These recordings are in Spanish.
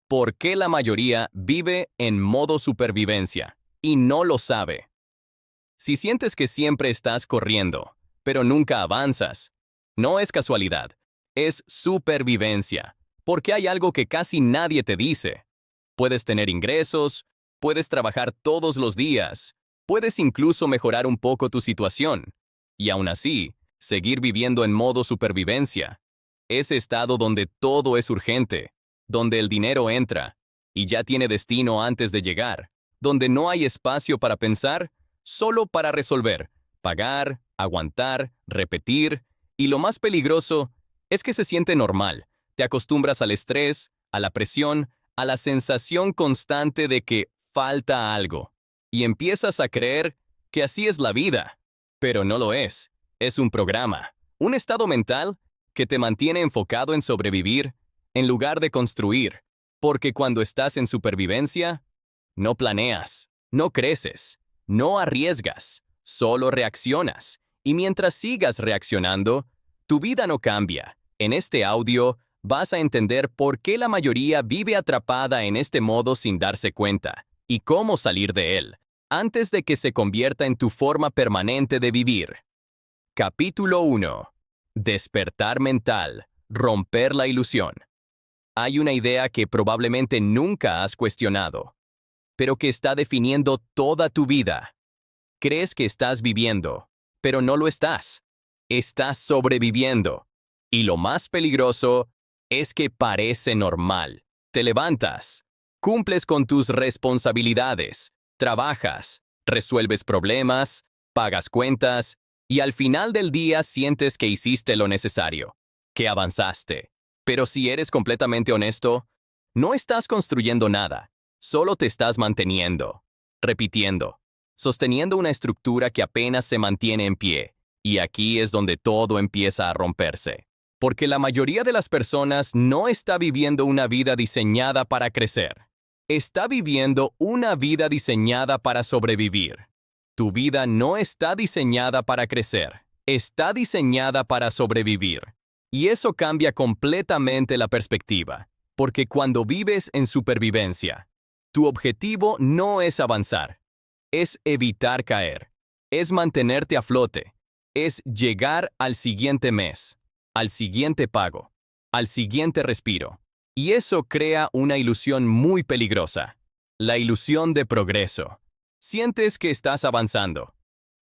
¿Por qué la mayoría vive en modo supervivencia y no lo sabe? Si sientes que siempre estás corriendo, pero nunca avanzas, no es casualidad, es supervivencia, porque hay algo que casi nadie te dice. Puedes tener ingresos, puedes trabajar todos los días, puedes incluso mejorar un poco tu situación, y aún así, seguir viviendo en modo supervivencia. Ese estado donde todo es urgente, donde el dinero entra y ya tiene destino antes de llegar, donde no hay espacio para pensar, solo para resolver, pagar, aguantar, repetir, y lo más peligroso es que se siente normal. Te acostumbras al estrés, a la presión, a la sensación constante de que falta algo, y empiezas a creer que así es la vida. Pero no lo es. Es un programa, un estado mental que te mantiene enfocado en sobrevivir en lugar de construir, porque cuando estás en supervivencia, no planeas, no creces, no arriesgas, solo reaccionas, y mientras sigas reaccionando, tu vida no cambia. En este audio vas a entender por qué la mayoría vive atrapada en este modo sin darse cuenta, y cómo salir de él, antes de que se convierta en tu forma permanente de vivir. Capítulo 1. Despertar mental. Romper la ilusión. Hay una idea que probablemente nunca has cuestionado, pero que está definiendo toda tu vida. Crees que estás viviendo, pero no lo estás. Estás sobreviviendo. Y lo más peligroso es que parece normal. Te levantas, cumples con tus responsabilidades, trabajas, resuelves problemas, pagas cuentas, y al final del día sientes que hiciste lo necesario, que avanzaste. Pero si eres completamente honesto, no estás construyendo nada, solo te estás manteniendo, repitiendo, sosteniendo una estructura que apenas se mantiene en pie, y aquí es donde todo empieza a romperse. Porque la mayoría de las personas no está viviendo una vida diseñada para crecer. Está viviendo una vida diseñada para sobrevivir. Tu vida no está diseñada para crecer, está diseñada para sobrevivir. Y eso cambia completamente la perspectiva, porque cuando vives en supervivencia, tu objetivo no es avanzar, es evitar caer, es mantenerte a flote, es llegar al siguiente mes, al siguiente pago, al siguiente respiro. Y eso crea una ilusión muy peligrosa, la ilusión de progreso. Sientes que estás avanzando,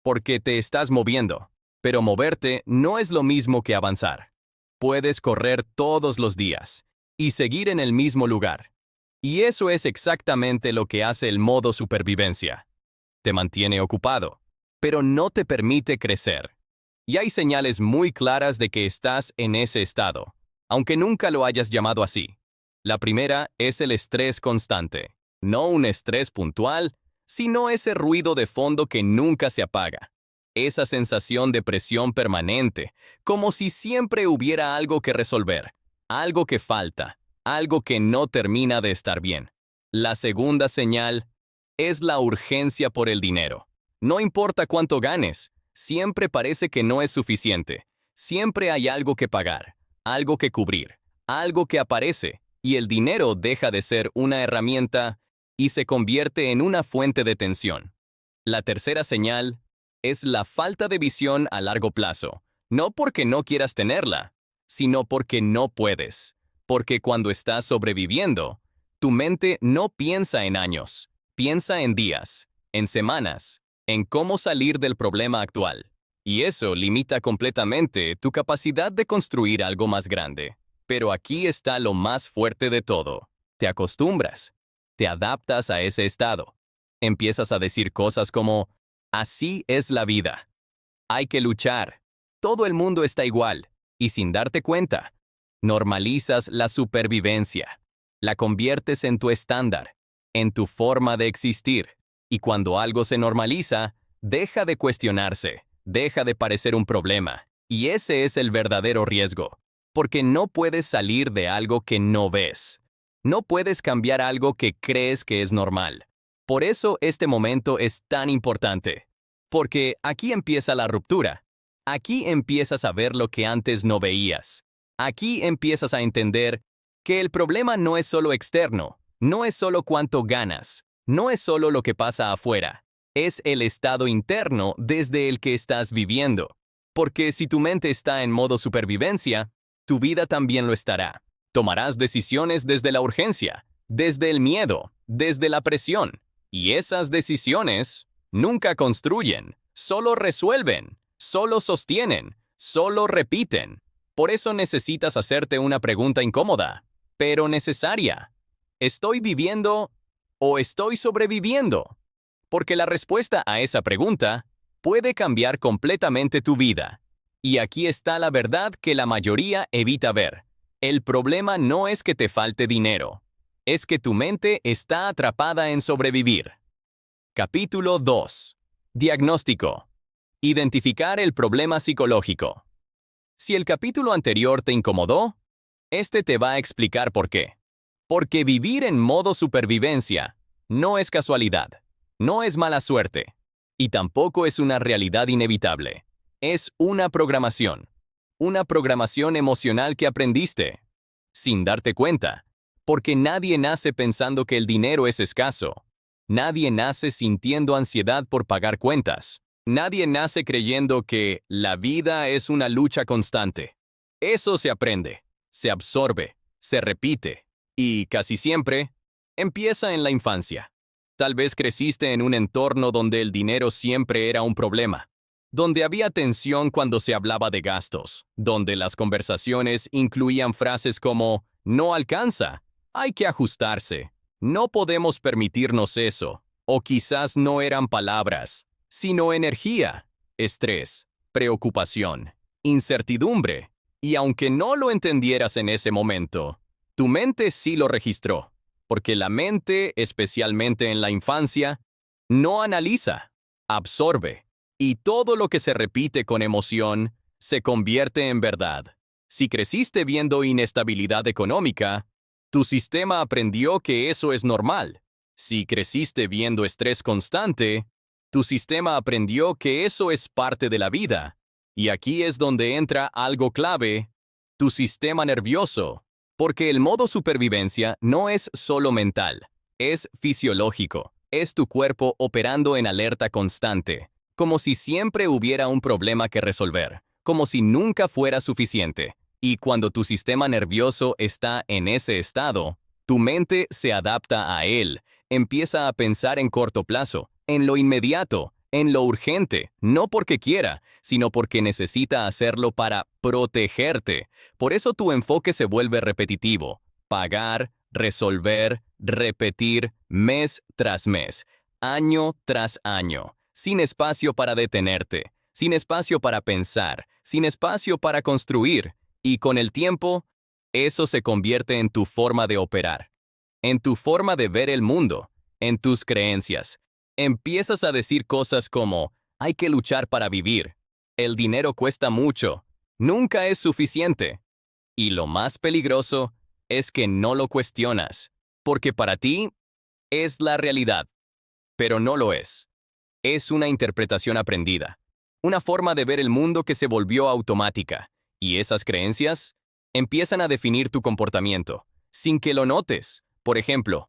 porque te estás moviendo, pero moverte no es lo mismo que avanzar. Puedes correr todos los días y seguir en el mismo lugar. Y eso es exactamente lo que hace el modo supervivencia. Te mantiene ocupado, pero no te permite crecer. Y hay señales muy claras de que estás en ese estado, aunque nunca lo hayas llamado así. La primera es el estrés constante. No un estrés puntual, sino ese ruido de fondo que nunca se apaga. Esa sensación de presión permanente, como si siempre hubiera algo que resolver, algo que falta, algo que no termina de estar bien. La segunda señal es la urgencia por el dinero. No importa cuánto ganes, siempre parece que no es suficiente. Siempre hay algo que pagar, algo que cubrir, algo que aparece, y el dinero deja de ser una herramienta y se convierte en una fuente de tensión. La tercera señal es la falta de visión a largo plazo, no porque no quieras tenerla, sino porque no puedes. Porque cuando estás sobreviviendo, tu mente no piensa en años, piensa en días, en semanas, en cómo salir del problema actual. Y eso limita completamente tu capacidad de construir algo más grande. Pero aquí está lo más fuerte de todo. Te acostumbras, te adaptas a ese estado. Empiezas a decir cosas como, así es la vida. Hay que luchar. Todo el mundo está igual. Y sin darte cuenta, normalizas la supervivencia. La conviertes en tu estándar, en tu forma de existir. Y cuando algo se normaliza, deja de cuestionarse, deja de parecer un problema. Y ese es el verdadero riesgo. Porque no puedes salir de algo que no ves. No puedes cambiar algo que crees que es normal. Por eso este momento es tan importante. Porque aquí empieza la ruptura. Aquí empiezas a ver lo que antes no veías. Aquí empiezas a entender Que el problema no es solo externo, no es solo cuánto ganas, no es solo lo que pasa afuera, es el estado interno desde el que estás viviendo. Porque si tu mente está en modo supervivencia, tu vida también lo estará. Tomarás decisiones desde la urgencia, desde el miedo, desde la presión. Y esas decisiones nunca construyen, solo resuelven, solo sostienen, solo repiten. Por eso necesitas hacerte una pregunta incómoda, pero necesaria. ¿Estoy viviendo o estoy sobreviviendo? Porque la respuesta a esa pregunta puede cambiar completamente tu vida. Y aquí está la verdad que la mayoría evita ver. El problema no es que te falte dinero, es que tu mente está atrapada en sobrevivir. Capítulo 2. Diagnóstico. Identificar el problema psicológico. Si el capítulo anterior te incomodó, este te va a explicar por qué. Porque vivir en modo supervivencia no es casualidad, no es mala suerte, y tampoco es una realidad inevitable. Es una programación emocional que aprendiste, sin darte cuenta, porque nadie nace pensando que el dinero es escaso. Nadie nace sintiendo ansiedad por pagar cuentas. Nadie nace creyendo que la vida es una lucha constante. Eso se aprende, se absorbe, se repite, y casi siempre empieza en la infancia. Tal vez creciste en un entorno donde el dinero siempre era un problema, donde había tensión cuando se hablaba de gastos, donde las conversaciones incluían frases como «no alcanza», «hay que ajustarse», «no podemos permitirnos eso», o quizás no eran palabras, sino energía, estrés, preocupación, incertidumbre. Y aunque no lo entendieras en ese momento, tu mente sí lo registró, porque la mente, especialmente en la infancia, no analiza, absorbe, y todo lo que se repite con emoción se convierte en verdad. Si creciste viendo inestabilidad económica, tu sistema aprendió que eso es normal. Si creciste viendo estrés constante, tu sistema aprendió que eso es parte de la vida. Y aquí es donde entra algo clave, tu sistema nervioso. Porque el modo supervivencia no es solo mental, es fisiológico. Es tu cuerpo operando en alerta constante, como si siempre hubiera un problema que resolver, como si nunca fuera suficiente. Y cuando tu sistema nervioso está en ese estado, tu mente se adapta a él, empieza a pensar en corto plazo, en lo inmediato, en lo urgente, no porque quiera, sino porque necesita hacerlo para protegerte. Por eso tu enfoque se vuelve repetitivo. Pagar, resolver, repetir, mes tras mes, año tras año, sin espacio para detenerte, sin espacio para pensar, sin espacio para construir. Y con el tiempo, eso se convierte en tu forma de operar, en tu forma de ver el mundo, en tus creencias. Empiezas a decir cosas como, hay que luchar para vivir, el dinero cuesta mucho, nunca es suficiente. Y lo más peligroso es que no lo cuestionas, porque para ti es la realidad, pero no lo es. Es una interpretación aprendida, una forma de ver el mundo que se volvió automática, y esas creencias empiezan a definir tu comportamiento, sin que lo notes. Por ejemplo,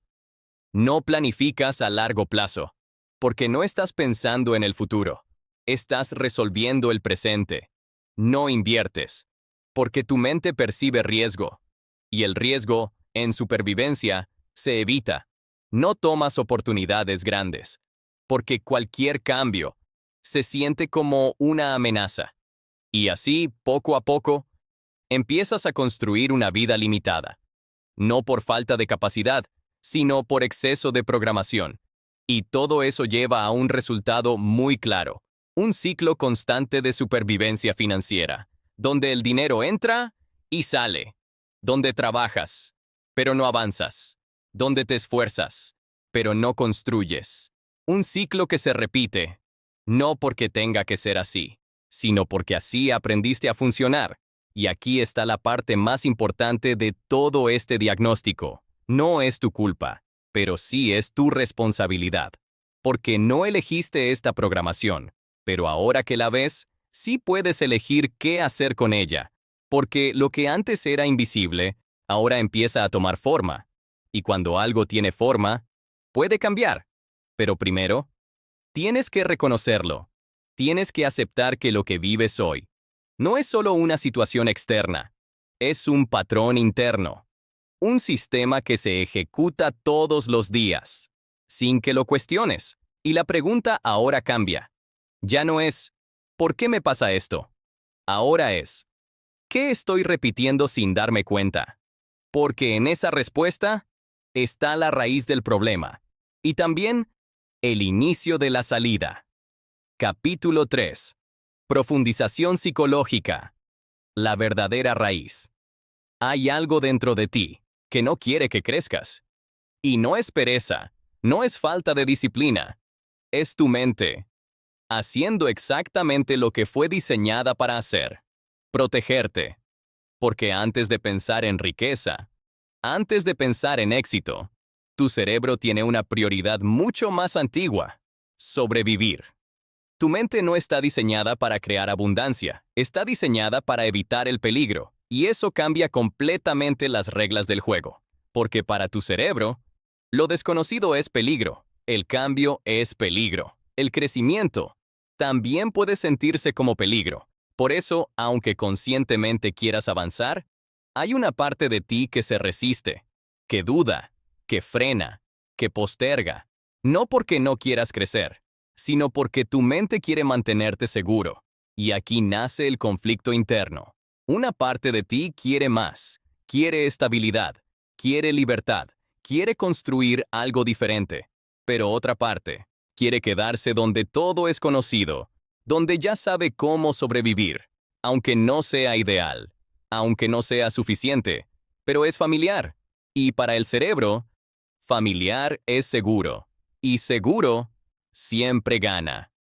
no planificas a largo plazo, porque no estás pensando en el futuro, estás resolviendo el presente. No inviertes, porque tu mente percibe riesgo, y el riesgo, en supervivencia, se evita. No tomas oportunidades grandes, porque cualquier cambio se siente como una amenaza. Y así, poco a poco, empiezas a construir una vida limitada. No por falta de capacidad, sino por exceso de programación. Y todo eso lleva a un resultado muy claro, un ciclo constante de supervivencia financiera, donde el dinero entra y sale, donde trabajas, pero no avanzas, donde te esfuerzas, pero no construyes. Un ciclo que se repite, no porque tenga que ser así, sino porque así aprendiste a funcionar. Y aquí está la parte más importante de todo este diagnóstico. No es tu culpa, pero sí es tu responsabilidad. Porque no elegiste esta programación, pero ahora que la ves, sí puedes elegir qué hacer con ella. Porque lo que antes era invisible, Ahora empieza a tomar forma. Y cuando algo tiene forma, puede cambiar. Pero primero, tienes que reconocerlo. Tienes que aceptar que lo que vives hoy no es solo una situación externa, es un patrón interno, un sistema que se ejecuta todos los días, sin que lo cuestiones. Y la pregunta ahora cambia. Ya no es, ¿por qué me pasa esto? Ahora es, ¿qué estoy repitiendo sin darme cuenta? Porque en esa respuesta está la raíz del problema y también el inicio de la salida. Capítulo 3. Profundización psicológica. La verdadera raíz. Hay algo dentro de ti que no quiere que crezcas. Y no es pereza, no es falta de disciplina. Es tu mente, haciendo exactamente lo que fue diseñada para hacer. Protegerte. Porque antes de pensar en riqueza, antes de pensar en éxito, tu cerebro tiene una prioridad mucho más antigua: sobrevivir. Tu mente no está diseñada para crear abundancia, está diseñada para evitar el peligro, y eso cambia completamente las reglas del juego. Porque para tu cerebro, lo desconocido es peligro, el cambio es peligro, el crecimiento también puede sentirse como peligro. Por eso, aunque conscientemente quieras avanzar, hay una parte de ti que se resiste, que duda, que frena, que posterga, no porque no quieras crecer, sino porque tu mente quiere mantenerte seguro. Y aquí nace el conflicto interno. Una parte de ti quiere más, quiere estabilidad, quiere libertad, quiere construir algo diferente. Pero otra parte quiere quedarse donde todo es conocido, donde ya sabe cómo sobrevivir, aunque no sea ideal, aunque no sea suficiente, pero es familiar. Y para el cerebro, familiar es seguro, y seguro siempre gana.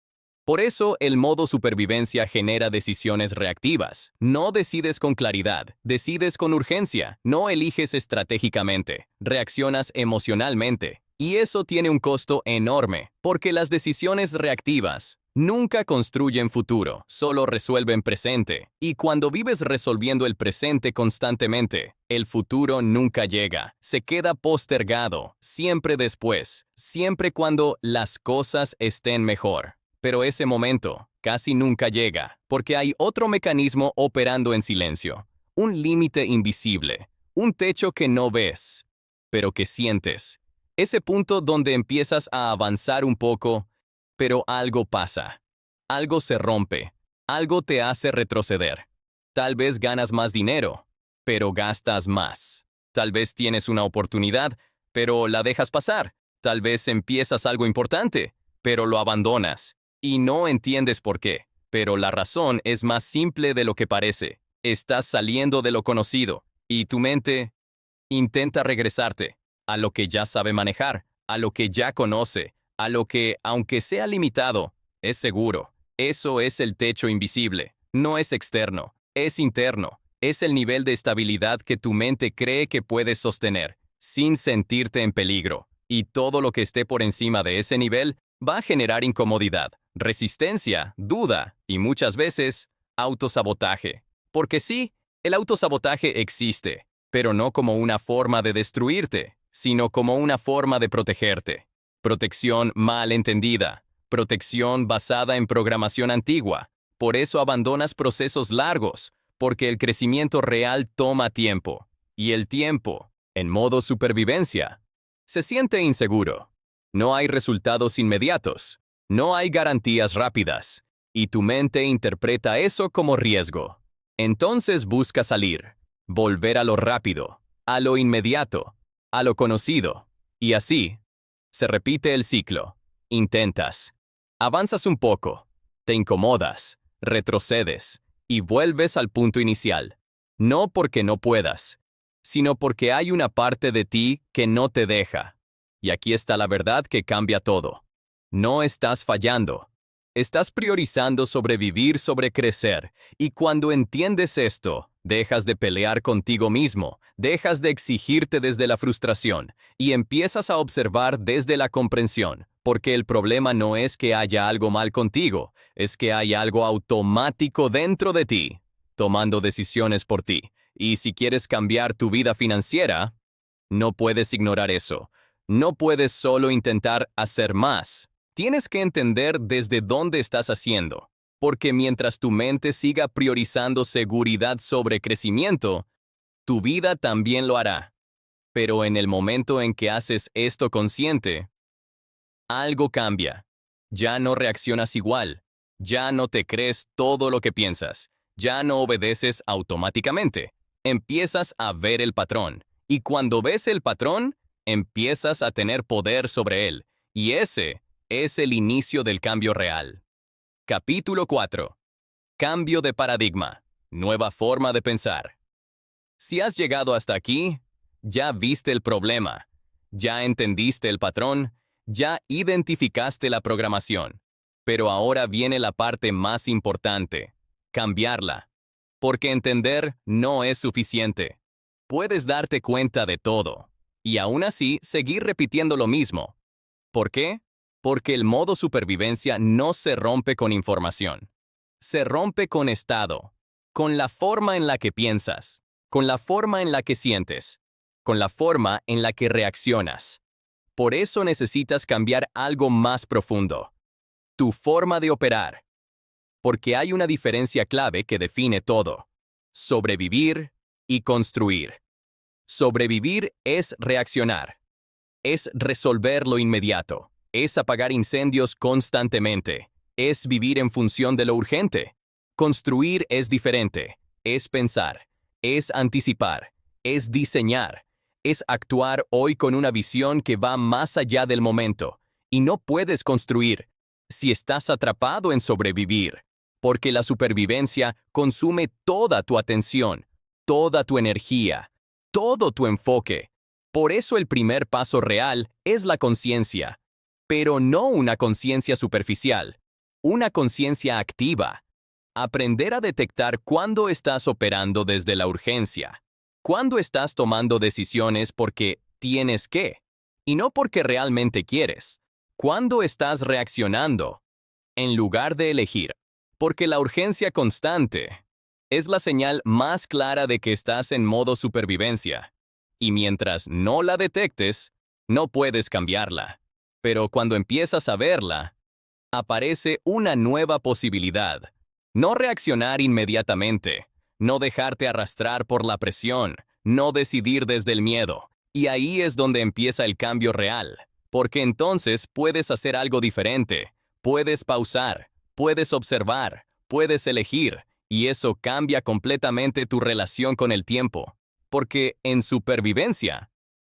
Por eso el modo supervivencia genera decisiones reactivas. No decides con claridad, decides con urgencia, no eliges estratégicamente, reaccionas emocionalmente. Y eso tiene un costo enorme, porque las decisiones reactivas nunca construyen futuro, solo resuelven presente. Y cuando vives resolviendo el presente constantemente, el futuro nunca llega, se queda postergado, siempre después, siempre cuando las cosas estén mejor. Pero ese momento casi nunca llega, porque hay otro mecanismo operando en silencio, un límite invisible, un techo que no ves, pero que sientes. Ese punto donde empiezas a avanzar un poco, pero algo pasa. Algo se rompe. Algo te hace retroceder. Tal vez ganas más dinero, pero gastas más. Tal vez tienes una oportunidad, pero la dejas pasar. Tal vez empiezas algo importante, pero lo abandonas. Y no entiendes por qué. Pero la razón es más simple de lo que parece. Estás saliendo de lo conocido, y tu mente intenta regresarte a lo que ya sabe manejar, a lo que ya conoce, a lo que, aunque sea limitado, es seguro. Eso es el techo invisible. No es externo, es interno. Es el nivel de estabilidad que tu mente cree que puedes sostener, sin sentirte en peligro. Y todo lo que esté por encima de ese nivel va a generar incomodidad, resistencia, duda y muchas veces autosabotaje. Porque sí, el autosabotaje existe, pero no como una forma de destruirte, sino como una forma de protegerte. Protección mal entendida, protección basada en programación antigua. Por eso abandonas procesos largos, porque el crecimiento real toma tiempo. Y el tiempo, en modo supervivencia, se siente inseguro. No hay resultados inmediatos, no hay garantías rápidas, y tu mente interpreta eso como riesgo. Entonces busca salir, volver a lo rápido, a lo inmediato, a lo conocido, y así se repite el ciclo. Intentas, avanzas un poco, te incomodas, retrocedes, y vuelves al punto inicial. No porque no puedas, sino porque hay una parte de ti que no te deja. Y aquí está la verdad que cambia todo. No estás fallando. Estás priorizando sobrevivir sobre crecer. Y cuando entiendes esto, dejas de pelear contigo mismo, dejas de exigirte desde la frustración y empiezas a observar desde la comprensión. Porque el problema no es que haya algo mal contigo, es que hay algo automático dentro de ti, tomando decisiones por ti. Y si quieres cambiar tu vida financiera, no puedes ignorar eso. No puedes solo intentar hacer más. Tienes que entender desde dónde estás haciendo, porque mientras tu mente siga priorizando seguridad sobre crecimiento, tu vida también lo hará. Pero en el momento en que haces esto consciente, algo cambia. Ya no reaccionas igual. Ya no te crees todo lo que piensas. Ya no obedeces automáticamente. Empiezas a ver el patrón. Y cuando ves el patrón, empiezas a tener poder sobre él. Y ese es el inicio del cambio real. Capítulo 4. Cambio de paradigma. Nueva forma de pensar. Si has llegado hasta aquí, ya viste el problema, ya entendiste el patrón, ya identificaste la programación. Pero ahora viene la parte más importante, cambiarla. Porque entender no es suficiente. Puedes darte cuenta de todo, y aún así seguir repitiendo lo mismo. ¿Por qué? Porque el modo supervivencia no se rompe con información. Se rompe con estado, con la forma en la que piensas, con la forma en la que sientes, con la forma en la que reaccionas. Por eso necesitas cambiar algo más profundo, tu forma de operar. Porque hay una diferencia clave que define todo: sobrevivir y construir. Sobrevivir es reaccionar, es resolver lo inmediato, es apagar incendios constantemente, es vivir en función de lo urgente. Construir es diferente, es pensar, es anticipar, es diseñar, es actuar hoy con una visión que va más allá del momento. Y no puedes construir si estás atrapado en sobrevivir, porque la supervivencia consume toda tu atención, toda tu energía, todo tu enfoque. Por eso el primer paso real es la conciencia, pero no una conciencia superficial, una conciencia activa. Aprender a detectar cuándo estás operando desde la urgencia, cuándo estás tomando decisiones porque tienes que, y no porque realmente quieres. Cuándo estás reaccionando, en lugar de elegir, porque la urgencia constante es la señal más clara de que estás en modo supervivencia. Y mientras no la detectes, no puedes cambiarla. Pero cuando empiezas a verla, aparece una nueva posibilidad. No reaccionar inmediatamente, no dejarte arrastrar por la presión, no decidir desde el miedo. Y ahí es donde empieza el cambio real, porque entonces puedes hacer algo diferente, puedes pausar, puedes observar, puedes elegir, y eso cambia completamente tu relación con el tiempo. Porque en supervivencia,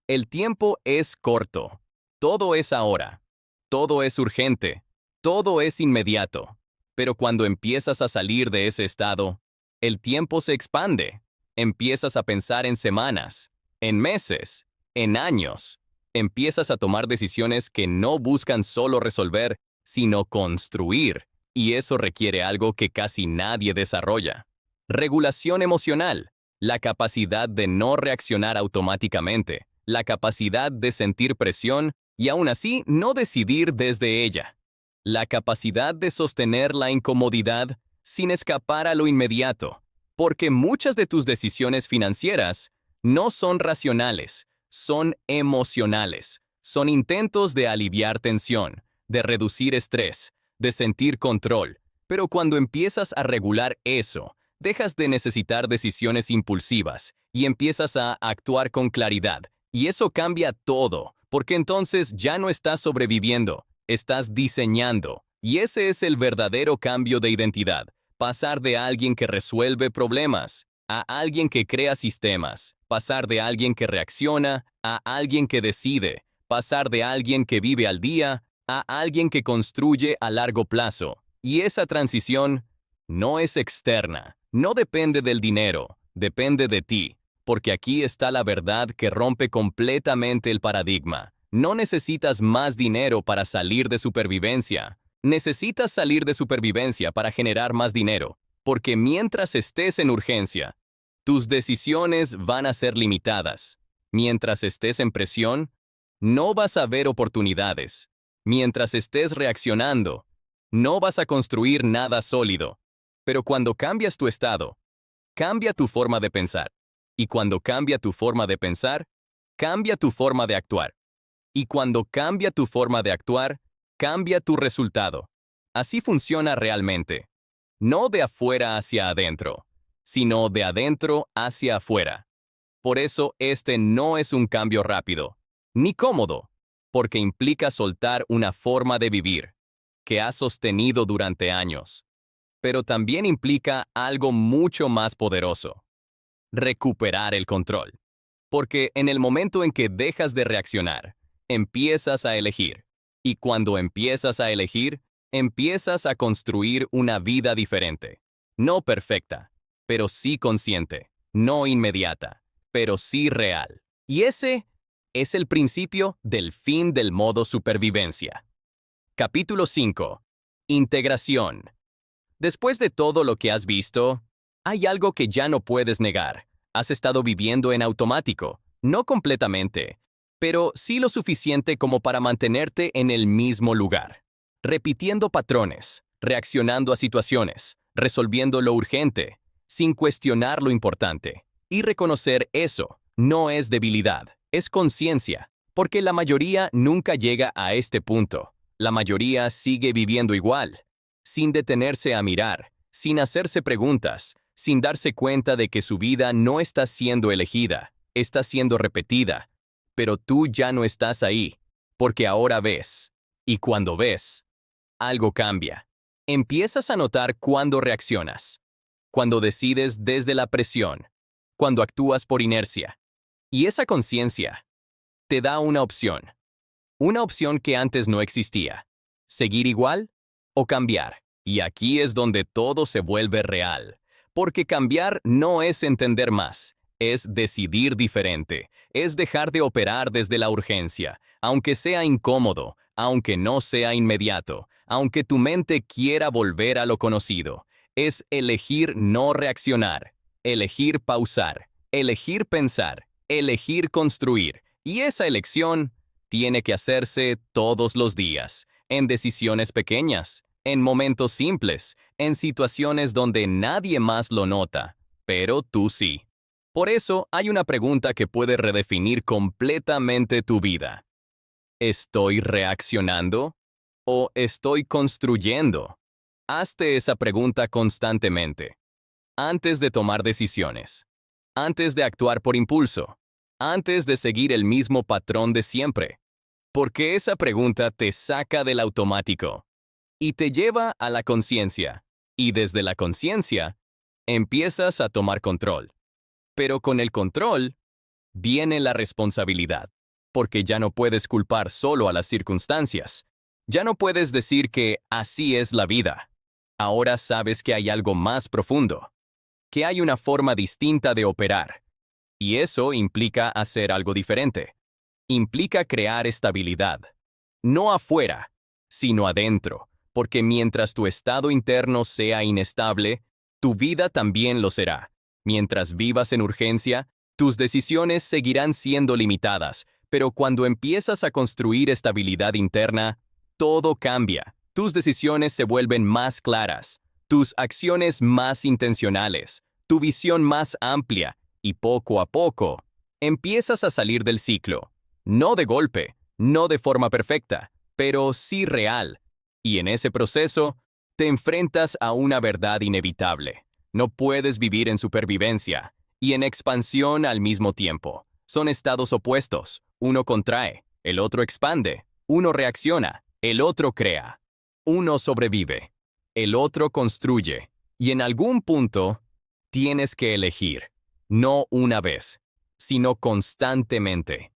el tiempo es corto, todo es ahora, todo es urgente, todo es inmediato. Pero cuando empiezas a salir de ese estado, el tiempo se expande. Empiezas a pensar en semanas, en meses, en años. Empiezas a tomar decisiones que no buscan solo resolver, sino construir. Y eso requiere algo que casi nadie desarrolla: regulación emocional, la capacidad de no reaccionar automáticamente, la capacidad de sentir presión y aún así no decidir desde ella. La capacidad de sostener la incomodidad sin escapar a lo inmediato, porque muchas de tus decisiones financieras no son racionales, son emocionales, son intentos de aliviar tensión, de reducir estrés, de sentir control. Pero cuando empiezas a regular eso, dejas de necesitar decisiones impulsivas y empiezas a actuar con claridad. Y eso cambia todo, porque entonces ya no estás sobreviviendo, estás diseñando. Y ese es el verdadero cambio de identidad: pasar de alguien que resuelve problemas a alguien que crea sistemas, pasar de alguien que reacciona a alguien que decide, pasar de alguien que vive al día a alguien que construye a largo plazo. Y esa transición no es externa, no depende del dinero, depende de ti. Porque aquí está la verdad que rompe completamente el paradigma. No necesitas más dinero para salir de supervivencia. Necesitas salir de supervivencia para generar más dinero. Porque mientras estés en urgencia, tus decisiones van a ser limitadas. Mientras estés en presión, no vas a ver oportunidades. Mientras estés reaccionando, no vas a construir nada sólido. Pero cuando cambias tu estado, cambia tu forma de pensar. Y cuando cambia tu forma de pensar, cambia tu forma de actuar. Y cuando cambia tu forma de actuar, cambia tu resultado. Así funciona realmente. No de afuera hacia adentro, sino de adentro hacia afuera. Por eso este no es un cambio rápido, ni cómodo, porque implica soltar una forma de vivir que has sostenido durante años. Pero también implica algo mucho más poderoso: recuperar el control. Porque en el momento en que dejas de reaccionar, empiezas a elegir. Y cuando empiezas a elegir, empiezas a construir una vida diferente. No perfecta, pero sí consciente. No inmediata, pero sí real. Y ese es el principio del fin del modo supervivencia. Capítulo 5. Integración. Después de todo lo que has visto, hay algo que ya no puedes negar. Has estado viviendo en automático, no completamente, pero sí lo suficiente como para mantenerte en el mismo lugar, repitiendo patrones, reaccionando a situaciones, resolviendo lo urgente, sin cuestionar lo importante. Y reconocer eso no es debilidad, es conciencia, porque la mayoría nunca llega a este punto. La mayoría sigue viviendo igual, sin detenerse a mirar, sin hacerse preguntas, sin darse cuenta de que su vida no está siendo elegida, está siendo repetida. Pero tú ya no estás ahí, porque ahora ves. Y cuando ves, algo cambia. Empiezas a notar cuándo reaccionas, cuando decides desde la presión, cuando actúas por inercia. Y esa conciencia te da una opción que antes no existía: seguir igual o cambiar. Y aquí es donde todo se vuelve real, porque cambiar no es entender más, es decidir diferente, es dejar de operar desde la urgencia, aunque sea incómodo, aunque no sea inmediato, aunque tu mente quiera volver a lo conocido. Es elegir no reaccionar, elegir pausar, elegir pensar, elegir construir. Y esa elección tiene que hacerse todos los días, en decisiones pequeñas, en momentos simples, en situaciones donde nadie más lo nota, pero tú sí. Por eso hay una pregunta que puede redefinir completamente tu vida. ¿Estoy reaccionando o estoy construyendo? Hazte esa pregunta constantemente, antes de tomar decisiones, antes de actuar por impulso, antes de seguir el mismo patrón de siempre. Porque esa pregunta te saca del automático y te lleva a la conciencia. Y desde la conciencia, empiezas a tomar control. Pero con el control viene la responsabilidad, porque ya no puedes culpar solo a las circunstancias. Ya no puedes decir que así es la vida. Ahora sabes que hay algo más profundo, que hay una forma distinta de operar. Y eso implica hacer algo diferente. Implica crear estabilidad. No afuera, sino adentro, porque mientras tu estado interno sea inestable, tu vida también lo será. Mientras vivas en urgencia, tus decisiones seguirán siendo limitadas, pero cuando empiezas a construir estabilidad interna, todo cambia. Tus decisiones se vuelven más claras, tus acciones más intencionales, tu visión más amplia, y poco a poco, empiezas a salir del ciclo. No de golpe, no de forma perfecta, pero sí real. Y en ese proceso, te enfrentas a una verdad inevitable. No puedes vivir en supervivencia y en expansión al mismo tiempo. Son estados opuestos. Uno contrae, el otro expande. Uno reacciona, el otro crea. Uno sobrevive, el otro construye. Y en algún punto, tienes que elegir. No una vez, sino constantemente.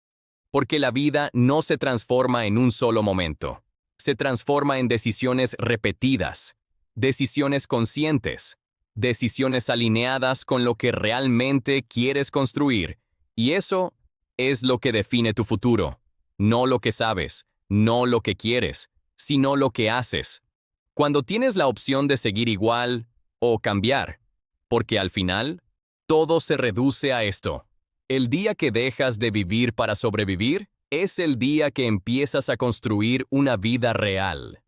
Porque la vida no se transforma en un solo momento. Se transforma en decisiones repetidas, decisiones conscientes, decisiones alineadas con lo que realmente quieres construir. Y eso es lo que define tu futuro. No lo que sabes, no lo que quieres, sino lo que haces. Cuando tienes la opción de seguir igual o cambiar, porque al final, todo se reduce a esto. El día que dejas de vivir para sobrevivir es el día que empiezas a construir una vida real.